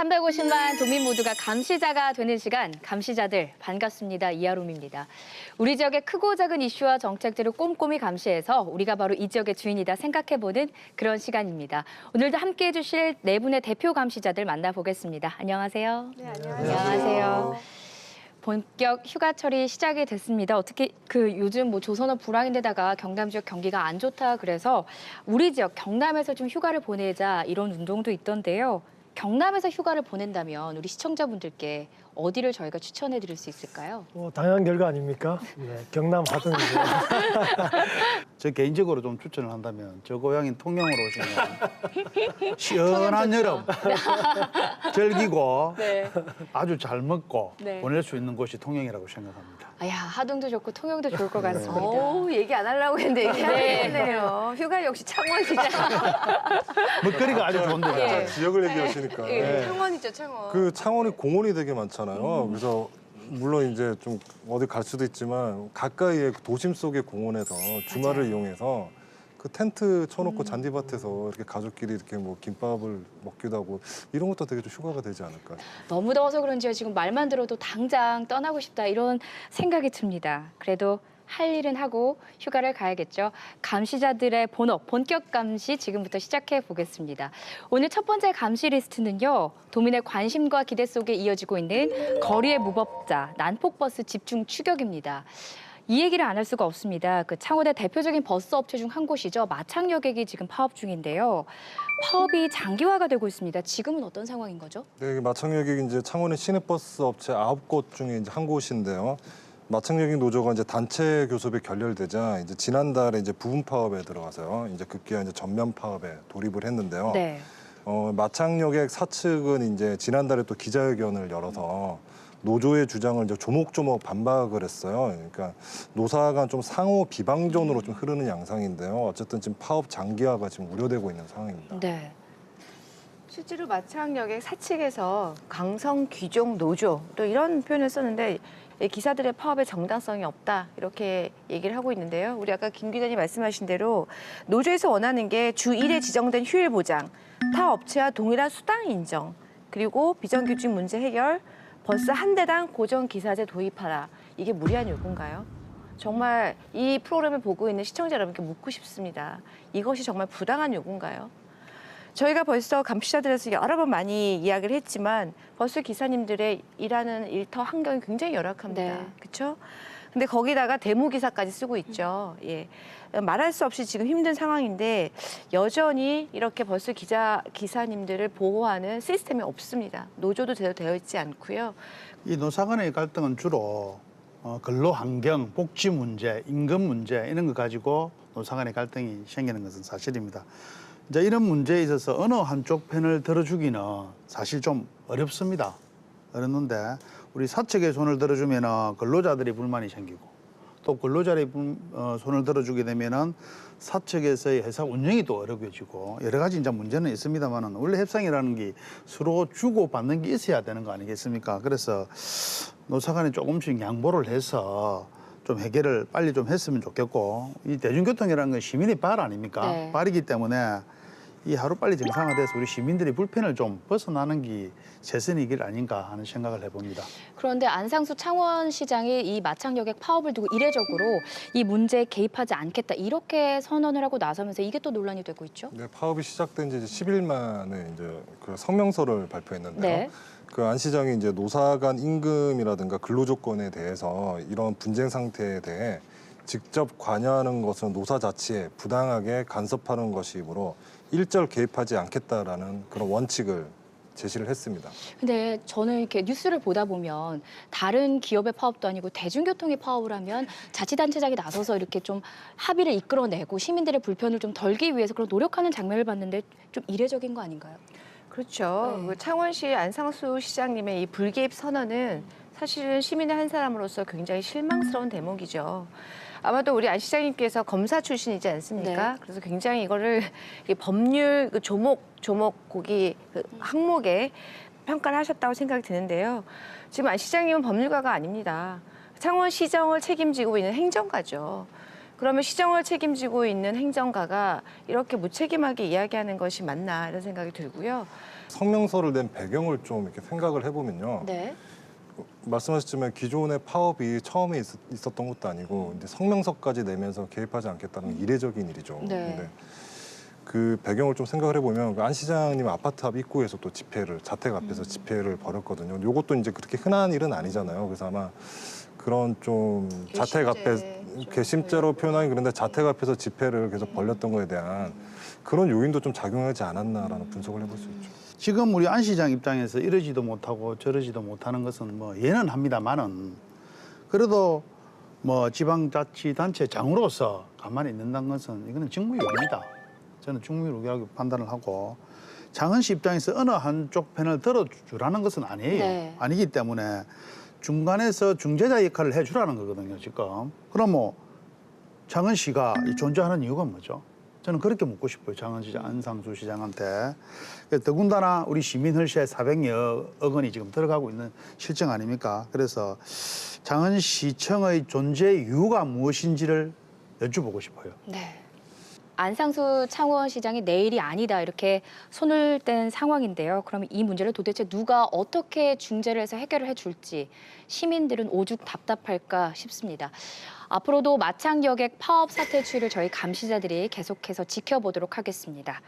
350만 도민 모두가 감시자가 되는 시간, 감시자들 반갑습니다. 이하롬입니다. 우리 지역의 크고 작은 이슈와 정책들을 꼼꼼히 감시해서 우리가 바로 이 지역의 주인이다 생각해보는 그런 시간입니다. 오늘도 함께해 주실 네 분의 대표 감시자들 만나보겠습니다. 안녕하세요. 네, 안녕하세요. 안녕하세요. 본격 휴가철이 시작이 됐습니다. 어떻게 요즘 조선업 불황인데다가 경남 지역 경기가 안 좋다 그래서 우리 지역 경남에서 좀 휴가를 보내자 이런 운동도 있던데요. 경남에서 휴가를 보낸다면 우리 시청자분들께 어디를 저희가 추천해 드릴 수 있을까요? 당연한 결과 아닙니까? 네, 경남 하동이죠. 저 개인적으로 좀 추천을 한다면 저 고향인 통영으로 오시면 시원한 여름 즐기고 네. 아주 잘 먹고 네. 보낼 수 있는 곳이 통영이라고 생각합니다. 아야, 하동도 좋고 통영도 좋을 것 같습니다. 오, 얘기 안 하려고 했는데 얘기하네요. 휴가 역시 창원이죠. 먹거리가 아주 좋은데요. 예. 지역을 얘기하시니까 네. 창원이죠, 창원. 그 창원이 공원이 되게 많잖아요. 그래서 물론 이제 좀 어디 갈 수도 있지만 가까이에 도심 속의 공원에서 주말을 이용해서 그 텐트 쳐놓고 잔디밭에서 이렇게 가족끼리 이렇게 뭐 김밥을 먹기도 하고 이런 것도 되게 좀 휴가가 되지 않을까. 너무 더워서 그런지요. 지금 말만 들어도 당장 떠나고 싶다 이런 생각이 듭니다. 그래도 할 일은 하고 휴가를 가야겠죠. 감시자들의 본업, 본격 감시 지금부터 시작해 보겠습니다. 오늘 첫 번째 감시 리스트는요. 도민의 관심과 기대 속에 이어지고 있는 거리의 무법자, 난폭버스 집중 추격입니다. 이 얘기를 안 할 수가 없습니다. 그 창원의 대표적인 버스 업체 중 한 곳이죠. 마창여객이 지금 파업 중인데요. 파업이 장기화가 되고 있습니다. 지금은 어떤 상황인 거죠? 네, 마창역이 이제 창원의 시내버스 업체 9곳 중에 이제 한 곳인데요. 마창역이 노조가 이제 단체 교섭에 결렬되자 이제 지난달에 이제 부분 파업에 들어가서요. 이제 급기야 이제 전면 파업에 돌입을 했는데요. 네. 마창역의 사측은 이제 지난달에 또 기자회견을 열어서 노조의 주장을 이제 조목조목 반박을 했어요. 그러니까 노사 간 좀 상호 비방전으로 좀 흐르는 양상인데요. 어쨌든 지금 파업 장기화가 지금 우려되고 있는 상황입니다. 네. 실제로 마창역의 사측에서 강성 귀족 노조 또 이런 표현을 썼는데 이 기사들의 파업에 정당성이 없다 이렇게 얘기를 하고 있는데요. 우리 아까 김 기자님 말씀하신 대로 노조에서 원하는 게 주 1회 지정된 휴일 보장, 타 업체와 동일한 수당 인정, 그리고 비정규직 문제 해결, 버스 한 대당 고정 기사제 도입하라. 이게 무리한 요구인가요? 정말 이 프로그램을 보고 있는 시청자 여러분께 묻고 싶습니다. 이것이 정말 부당한 요구인가요? 저희가 벌써 감시자들에서 여러 번 많이 이야기를 했지만 버스 기사님들의 일하는 일터 환경이 굉장히 열악합니다. 네. 그렇죠? 근데 거기다가 데모 기사까지 쓰고 있죠. 예. 말할 수 없이 지금 힘든 상황인데 여전히 이렇게 버스 기사님들을 보호하는 시스템이 없습니다. 노조도 제대로 되어 있지 않고요. 이 노사 간의 갈등은 주로 근로 환경, 복지 문제, 임금 문제 이런 거 가지고 노사 간의 갈등이 생기는 것은 사실입니다. 이제 이런 문제에 있어서 어느 한쪽 편을 들어주기는 사실 좀 어렵습니다. 어렵는데 우리 사측의 손을 들어주면 근로자들이 불만이 생기고 또 근로자의 손을 들어주게 되면 사측에서의 회사 운영이 또 어려워지고 여러 가지 이제 문제는 있습니다만은 원래 협상이라는 게 서로 주고 받는 게 있어야 되는 거 아니겠습니까? 그래서 노사 간에 조금씩 양보를 해서 좀 해결을 빨리 좀 했으면 좋겠고 이 대중교통이라는 건 시민의 발 아닙니까? 네. 발이기 때문에 이 하루빨리 정상화돼서 우리 시민들이 불편을 좀 벗어나는 게 최선의 길 아닌가 하는 생각을 해봅니다. 그런데 안상수 창원시장이 이 마창여객 파업을 두고 이례적으로 이 문제에 개입하지 않겠다 이렇게 선언을 하고 나서면서 이게 또 논란이 되고 있죠? 네, 파업이 시작된 지 10일 만에 이제 그 성명서를 발표했는데요. 네. 그 안 시장이 이제 노사 간 임금이라든가 근로 조건에 대해서 이런 분쟁 상태에 대해 직접 관여하는 것은 노사 자체에 부당하게 간섭하는 것이므로 일절 개입하지 않겠다라는 그런 원칙을 제시를 했습니다. 근데 저는 이렇게 뉴스를 보다 보면 다른 기업의 파업도 아니고 대중교통의 파업을 하면 자치단체장이 나서서 이렇게 좀 합의를 이끌어내고 시민들의 불편을 좀 덜기 위해서 그런 노력하는 장면을 봤는데 좀 이례적인 거 아닌가요? 그렇죠. 네. 그 창원시 안상수 시장님의 이 불개입 선언은 사실은 시민의 한 사람으로서 굉장히 실망스러운 대목이죠. 아마도 우리 안 시장님께서 검사 출신이지 않습니까? 네. 그래서 굉장히 이거를 이 법률 그 조목 거기 그 항목에 평가를 하셨다고 생각이 드는데요. 지금 안 시장님은 법률가가 아닙니다. 창원시정을 책임지고 있는 행정가죠. 그러면 시정을 책임지고 있는 행정가가 이렇게 무책임하게 이야기하는 것이 맞나 이런 생각이 들고요. 성명서를 낸 배경을 좀 이렇게 생각을 해보면요. 네. 말씀하셨지만 기존의 파업이 처음에 있었던 것도 아니고 이제 성명서까지 내면서 개입하지 않겠다는 건 이례적인 일이죠. 네. 근데 그 배경을 좀 생각을 해보면 안 시장님 아파트 앞 입구에서 또 자택 앞에서 집회를 벌였거든요. 이것도 이제 그렇게 흔한 일은 아니잖아요. 그래서 아마 그런 좀 자택 앞에 괘씸죄로 표현하기 그런데 자택 앞에서 집회를 계속 벌였던 거에 대한 그런 요인도 좀 작용하지 않았나라는 분석을 해볼 수 있죠. 지금 우리 안 시장 입장에서 이러지도 못하고 저러지도 못하는 것은 뭐 이해는 합니다만은 그래도 뭐 지방자치단체 장으로서 가만히 있는다는 것은 이거는 직무유기입니다. 저는 직무유기라고 판단을 하고 장은 씨 입장에서 어느 한쪽 편을 들어주라는 것은 아니에요. 네. 아니기 때문에 중간에서 중재자 역할을 해주라는 거거든요, 지금. 그럼 뭐 장은 씨가 존재하는 이유가 뭐죠? 저는 그렇게 묻고 싶어요, 장은 시장, 안상수 시장한테. 더군다나 우리 시민 혈세 400여억 원이 지금 들어가고 있는 실정 아닙니까? 그래서 장은 시청의 존재 이유가 무엇인지를 여쭤보고 싶어요. 네. 안상수 창원시장이 내일이 아니다 이렇게 손을 뗀 상황인데요. 그러면 이 문제를 도대체 누가 어떻게 중재를 해서 해결을 해줄지 시민들은 오죽 답답할까 싶습니다. 앞으로도 마창 여객 파업 사태 추이를 저희 감시자들이 계속해서 지켜보도록 하겠습니다.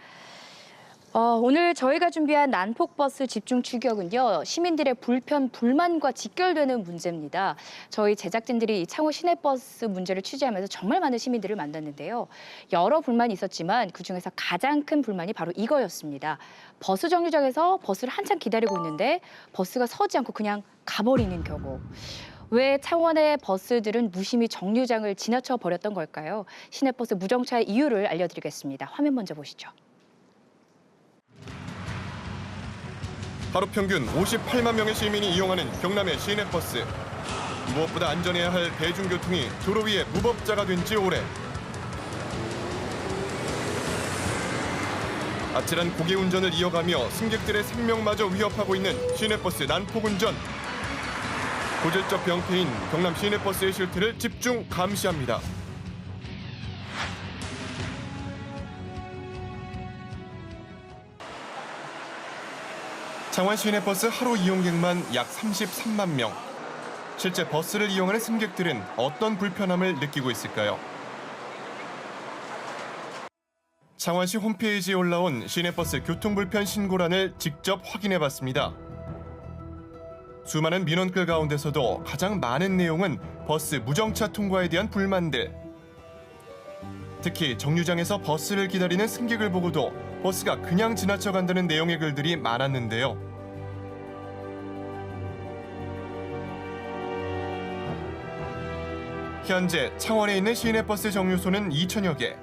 오늘 저희가 준비한 난폭버스 집중 추격은요. 시민들의 불편, 불만과 직결되는 문제입니다. 저희 제작진들이 이 창원 시내버스 문제를 취재하면서 정말 많은 시민들을 만났는데요. 여러 불만이 있었지만 그중에서 가장 큰 불만이 바로 이거였습니다. 버스 정류장에서 버스를 한참 기다리고 있는데 버스가 서지 않고 그냥 가버리는 경우. 왜 창원의 버스들은 무심히 정류장을 지나쳐 버렸던 걸까요? 시내버스 무정차의 이유를 알려드리겠습니다. 화면 먼저 보시죠. 하루 평균 58만 명의 시민이 이용하는 경남의 시내버스. 무엇보다 안전해야 할 대중교통이 도로 위에 무법자가 된 지 오래. 아찔한 고개 운전을 이어가며 승객들의 생명마저 위협하고 있는 시내버스 난폭 운전. 고질적 병폐인 경남 시내버스의 실태를 집중 감시합니다. 창원 시내버스 하루 이용객만 약 33만 명. 실제 버스를 이용하는 승객들은 어떤 불편함을 느끼고 있을까요? 창원시 홈페이지에 올라온 시내버스 교통불편 신고란을 직접 확인해봤습니다. 수많은 민원글 가운데서도 가장 많은 내용은 버스 무정차 통과에 대한 불만들. 특히 정류장에서 버스를 기다리는 승객을 보고도 버스가 그냥 지나쳐간다는 내용의 글들이 많았는데요. 현재 창원에 있는 시내버스 정류소는 2천여 개.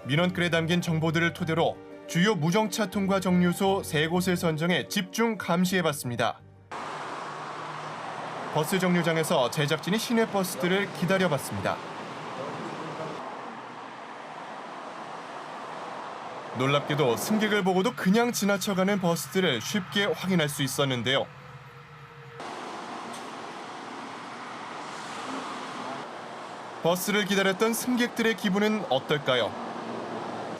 민원글에 담긴 정보들을 토대로 주요 무정차 통과 정류소 3곳을 선정해 집중 감시해봤습니다. 버스 정류장에서 제작진이 시내버스들을 기다려봤습니다. 놀랍게도 승객을 보고도 그냥 지나쳐가는 버스들을 쉽게 확인할 수 있었는데요. 버스를 기다렸던 승객들의 기분은 어떨까요?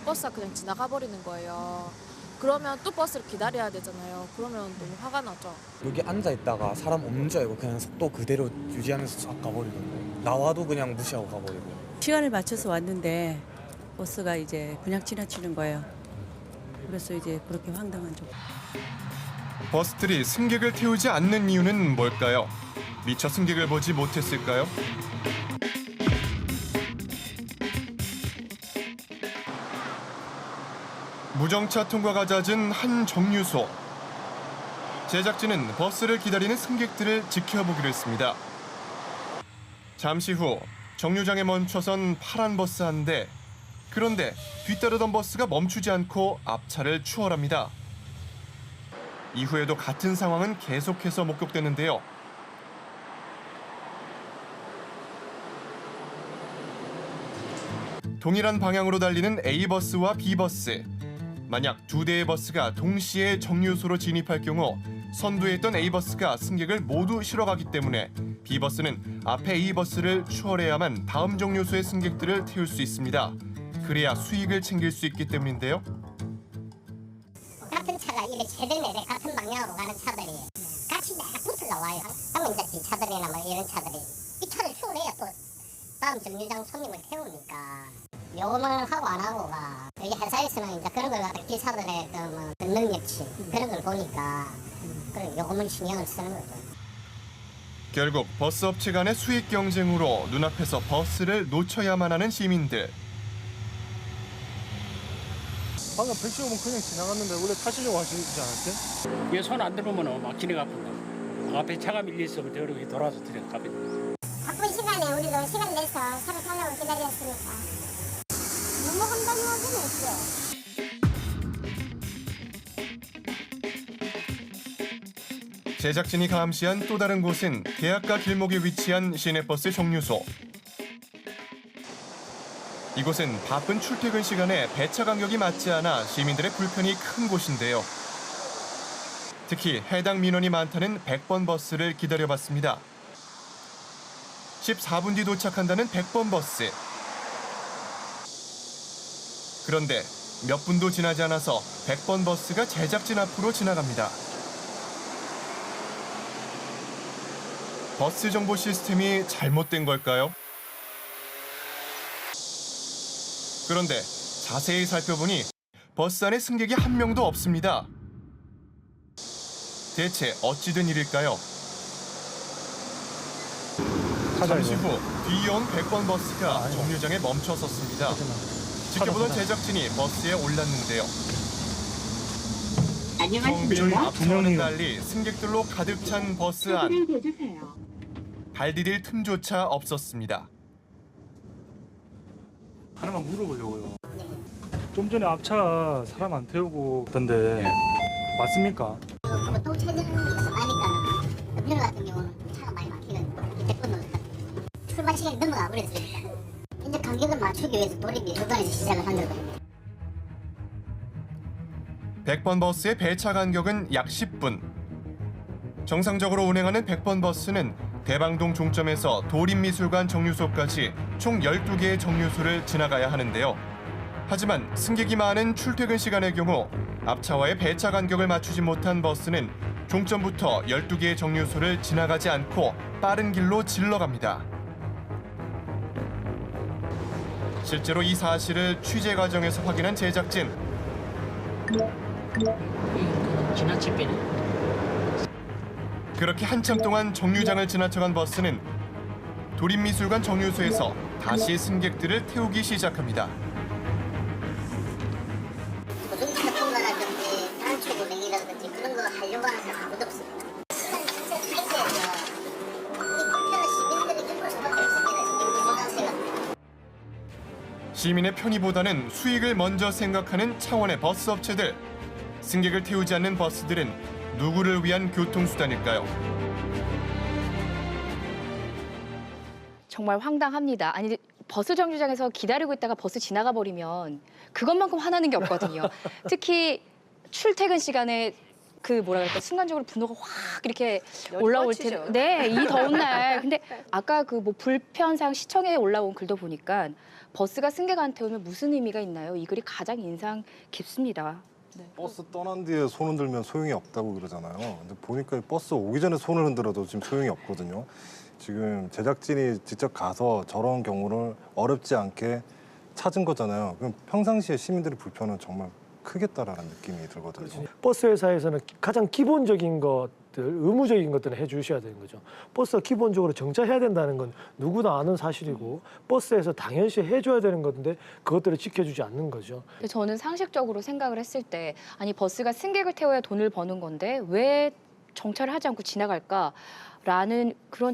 버스가 그냥 지나가 버리는 거예요. 그러면 또 버스를 기다려야 되잖아요. 그러면 너무 화가 나죠. 여기 앉아 있다가 사람 없는 줄 알고 그냥 속도 그대로 유지하면서 쫙 가버리고 나와도 그냥 무시하고 가버리고. 시간을 맞춰서 왔는데 버스가 이제 그냥 지나치는 거예요. 그래서 이제 그렇게 황당하죠. 버스들이 승객을 태우지 않는 이유는 뭘까요? 미처 승객을 보지 못했을까요? 무정차 통과가 잦은 한 정류소. 제작진은 버스를 기다리는 승객들을 지켜보기로 했습니다. 잠시 후 정류장에 멈춰선 파란 버스 한 대. 그런데 뒤따르던 버스가 멈추지 않고 앞차를 추월합니다. 이후에도 같은 상황은 계속해서 목격되는데요. 동일한 방향으로 달리는 A버스와 B버스. 만약 2대의 버스가 동시에 정류소로 진입할 경우 선두에 있던 A버스가 승객을 모두 실어가기 때문에 B버스는 앞에 A버스를 추월해야만 다음 정류소의 승객들을 태울 수 있습니다. 그래야 수익을 챙길 수 있기 때문인데요. 같은 차가 이렇게 세대내대 같은 방향으로 가는 차들이 같이 막 붙어 나와요. 항공자치 차들이나 뭐 이런 차들이 이 차를 추월해야 또 다음 정류장 손님을 태우니까 요금을 하고 안 하고가 여기 회사에서는 이제 그런 걸 갖다 기사들의 그뭐 능력치 그런 걸 보니까 그 요금을 신경을 쓰는 거죠. 결국 버스 업체 간의 수익 경쟁으로 눈앞에서 버스를 놓쳐야만 하는 시민들. 방금 115분 그냥 지나갔는데 원래 타시려고 하시지 않았어요? 얘 손 안 들어오면 막 지나가본다. 앞에 차가 밀려 있으면 이렇게 돌아서 들어가거든. 바쁜 시간에 우리도 시간 내서 차를 타려고 기다렸으니까 너무 한담하지는 있어요. 제작진이 감시한 또 다른 곳은 대학가 길목에 위치한 시내버스 정류소. 이곳은 바쁜 출퇴근 시간에 배차 간격이 맞지 않아 시민들의 불편이 큰 곳인데요. 특히 해당 민원이 많다는 100번 버스를 기다려봤습니다. 14분 뒤 도착한다는 100번 버스. 그런데 몇 분도 지나지 않아서 100번 버스가 제작진 앞으로 지나갑니다. 버스 정보 시스템이 잘못된 걸까요? 그런데 자세히 살펴보니 버스 안에 승객이 한 명도 없습니다. 대체 어찌된 일일까요? 잠시 후 뒤이온 100번 버스가 정류장에 멈춰 섰습니다. 지켜보던 제작진이 버스에 올랐는데요. 텅빈 앞차와는 달리 승객들로 가득 찬 버스 안. 발 디딜 틈조차 없었습니다. 하나만 물어보려고요. 좀 전에 앞차 사람 안 태우고 있던데 맞습니까? 한번 또 체증이 많으니까 음료 같은 경우는 차가 많이 막히거든요. 100번 출발 시간이 넘어가 버렸으니까 이제 간격을 맞추기 위해서 도립미술관에서 시작을 한 거거든요. 100번 버스의 배차 간격은 약 10분. 정상적으로 운행하는 100번 버스는 대방동 종점에서 도립미술관 정류소까지 총 12개의 정류소를 지나가야 하는데요. 하지만 승객이 많은 출퇴근 시간의 경우 앞차와의 배차 간격을 맞추지 못한 버스는 종점부터 12개의 정류소를 지나가지 않고 빠른 길로 질러갑니다. 실제로 이 사실을 취재 과정에서 확인한 제작진. 지나칠 때는 그렇게 한참 동안 정류장을 지나쳐간 버스는 도립미술관 정류소에서 다시 승객들을 태우기 시작합니다. 무슨 태풍이라든지 단축 운행이라든지 그런 거 하려고 하는 사람 아무도 없습니다. 시간 자체를 다 있어야죠. 이 불편한 시민들이 겪을 수밖에 없습니다. 지금 시민의 편의보다는 수익을 먼저 생각하는 차원의 버스 업체들. 승객을 태우지 않는 버스들은 누구를 위한 교통수단일까요? 정말 황당합니다. 아니 버스 정류장에서 기다리고 있다가 버스 지나가 버리면 그것만큼 화나는 게 없거든요. 특히 출퇴근 시간에 그 뭐라 그럴까 순간적으로 분노가 확 이렇게 올라올 때, 뻗치죠. 네, 이 더운 날. 근데 아까 그 뭐 불편상 시청에 올라온 글도 보니까 버스가 승객 안 태우면 무슨 의미가 있나요? 이 글이 가장 인상 깊습니다. 버스 떠난 뒤에 손 흔들면 소용이 없다고 그러잖아요. 근데 보니까 버스 오기 전에 손을 흔들어도 지금 소용이 없거든요. 지금 제작진이 직접 가서 저런 경우를 어렵지 않게 찾은 거잖아요. 그럼 평상시에 시민들의 불편은 정말 크겠다라는 느낌이 들거든요. 버스 회사에서는 가장 기본적인 것들, 의무적인 것들은 해주셔야 되는 거죠. 버스가 기본적으로 정차해야 된다는 건 누구나 아는 사실이고 버스에서 당연시 해줘야 되는 건데 그것들을 지켜주지 않는 거죠. 근데 저는 상식적으로 생각을 했을 때 아니 버스가 승객을 태워야 돈을 버는 건데 왜 정차를 하지 않고 지나갈까라는 그런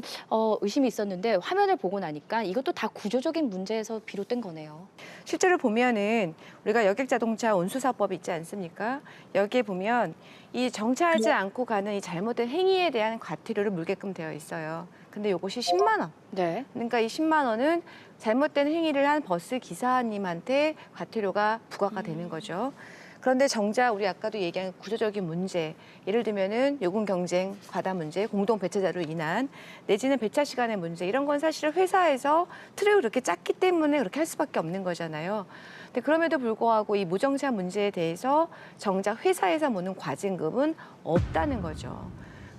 의심이 있었는데 화면을 보고 나니까 이것도 다 구조적인 문제에서 비롯된 거네요. 실제로 보면은 우리가 여객자동차 운수사법이 있지 않습니까? 여기에 보면 이 정차하지 않고 가는 이 잘못된 행위에 대한 과태료를 물게끔 되어 있어요. 근데 이것이 10만 원. 네. 그러니까 이 10만 원은 잘못된 행위를 한 버스 기사님한테 과태료가 부과가 되는 거죠. 그런데 정작 우리 아까도 얘기한 구조적인 문제, 예를 들면은 요금 경쟁 과다 문제, 공동 배차자로 인한 내지는 배차 시간의 문제, 이런 건 사실 회사에서 틀을 그렇게 짰기 때문에 그렇게 할 수밖에 없는 거잖아요. 근데 그럼에도 불구하고 이 무정차 문제에 대해서 정작 회사에서 무는 과징금은 없다는 거죠.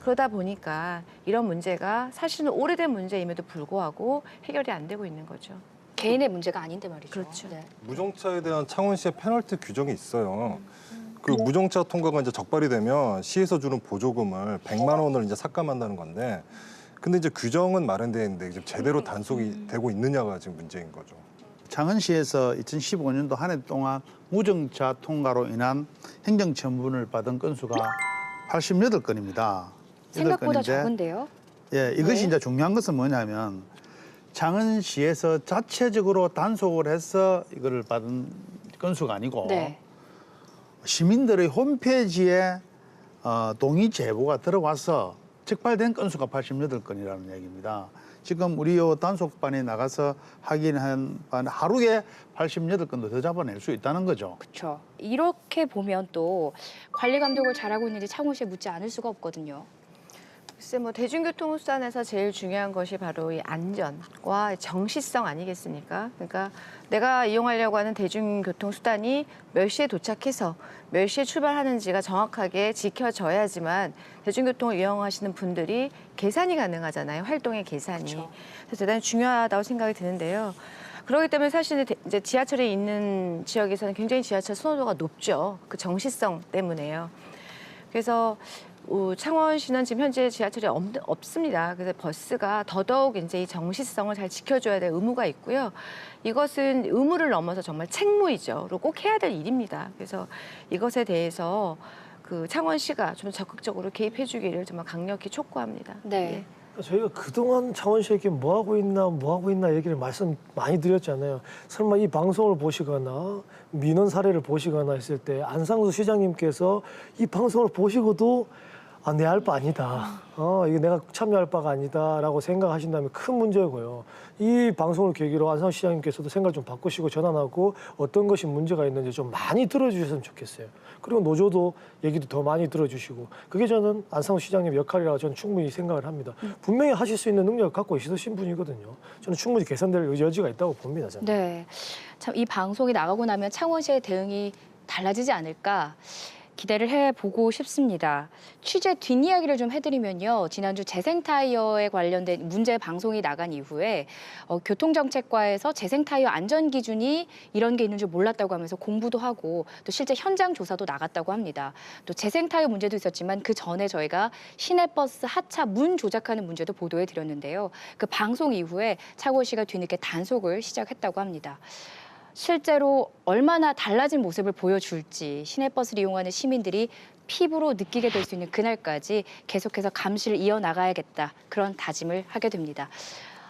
그러다 보니까 이런 문제가 사실은 오래된 문제임에도 불구하고 해결이 안 되고 있는 거죠. 개인의 문제가 아닌데 말이죠. 그렇죠. 네. 무정차에 대한 창원시의 페널티 규정이 있어요. 그 무정차 통과가 이제 적발이 되면 시에서 주는 보조금을 100만 원을 이제 삭감한다는 건데, 근데 이제 규정은 마련되어 있는데 지금 제대로 단속이 되고 있느냐가 지금 문제인 거죠. 창원시에서 2015년도 한 해 동안 무정차 통과로 인한 행정처분을 받은 건수가 88건입니다. 생각보다 적은데요. 예, 이것이 네. 이제 중요한 것은 뭐냐면 창원시에서 자체적으로 단속을 해서 이거를 받은 건수가 아니고 네. 시민들의 홈페이지에 동의 제보가 들어와서 적발된 건수가 88건이라는 얘기입니다. 지금 우리 요 단속반이 나가서 확인한 반 하루에 88건도 더 잡아낼 수 있다는 거죠. 그렇죠. 이렇게 보면 또 관리 감독을 잘하고 있는지 창원시에 묻지 않을 수가 없거든요. 글쎄 뭐 대중교통 수단에서 제일 중요한 것이 바로 이 안전과 정시성 아니겠습니까? 그러니까 내가 이용하려고 하는 대중교통 수단이 몇 시에 도착해서 몇 시에 출발하는지가 정확하게 지켜져야지만 대중교통을 이용하시는 분들이 계산이 가능하잖아요. 활동의 계산이. 그렇죠. 그래서 대단히 중요하다고 생각이 드는데요. 그렇기 때문에 사실은 이제 지하철에 있는 지역에서는 굉장히 지하철 선호도가 높죠. 그 정시성 때문에요. 그래서 창원시는 지금 현재 지하철이 없습니다. 그래서 버스가 더더욱 이제 이 정시성을 잘 지켜줘야 될 의무가 있고요. 이것은 의무를 넘어서 정말 책무이죠. 그리고 꼭 해야 될 일입니다. 그래서 이것에 대해서 그 창원시가 좀 적극적으로 개입해주기를 정말 강력히 촉구합니다. 네. 저희가 그동안 창원시에게 뭐 하고 있나 얘기를 말씀 많이 드렸잖아요. 설마 이 방송을 보시거나 민원 사례를 보시거나 했을 때 안상수 시장님께서 이 방송을 보시고도 내 할 바 아니다. 이게 내가 참여할 바가 아니다라고 생각하신다면 큰 문제고요. 이 방송을 계기로 안상수 시장님께서도 생각을 좀 바꾸시고 전환하고 어떤 것이 문제가 있는지 좀 많이 들어주셨으면 좋겠어요. 그리고 노조도 얘기도 더 많이 들어주시고 그게 저는 안상수 시장님 역할이라고 저는 충분히 생각을 합니다. 분명히 하실 수 있는 능력을 갖고 있으신 분이거든요. 저는 충분히 개선될 여지가 있다고 봅니다. 저는. 네. 참 이 방송이 나가고 나면 창원시의 대응이 달라지지 않을까 기대를 해보고 싶습니다. 취재 뒷이야기를 좀 해드리면요. 지난주 재생타이어에 관련된 문제 방송이 나간 이후에 교통정책과에서 재생타이어 안전기준이 이런 게 있는 줄 몰랐다고 하면서 공부도 하고 또 실제 현장 조사도 나갔다고 합니다. 또 재생타이어 문제도 있었지만 그 전에 저희가 시내버스 하차 문 조작하는 문제도 보도해드렸는데요. 그 방송 이후에 창원시가 뒤늦게 단속을 시작했다고 합니다. 실제로 얼마나 달라진 모습을 보여줄지 시내버스를 이용하는 시민들이 피부로 느끼게 될 수 있는 그날까지 계속해서 감시를 이어나가야겠다. 그런 다짐을 하게 됩니다.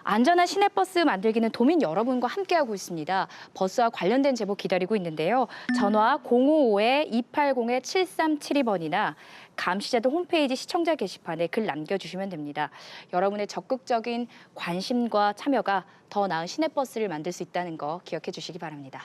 안전한 시내버스 만들기는 도민 여러분과 함께하고 있습니다. 버스와 관련된 제보 기다리고 있는데요. 전화 055-280-7372번이나 감시자들 홈페이지 시청자 게시판에 글 남겨주시면 됩니다. 여러분의 적극적인 관심과 참여가 더 나은 시내버스를 만들 수 있다는 거 기억해 주시기 바랍니다.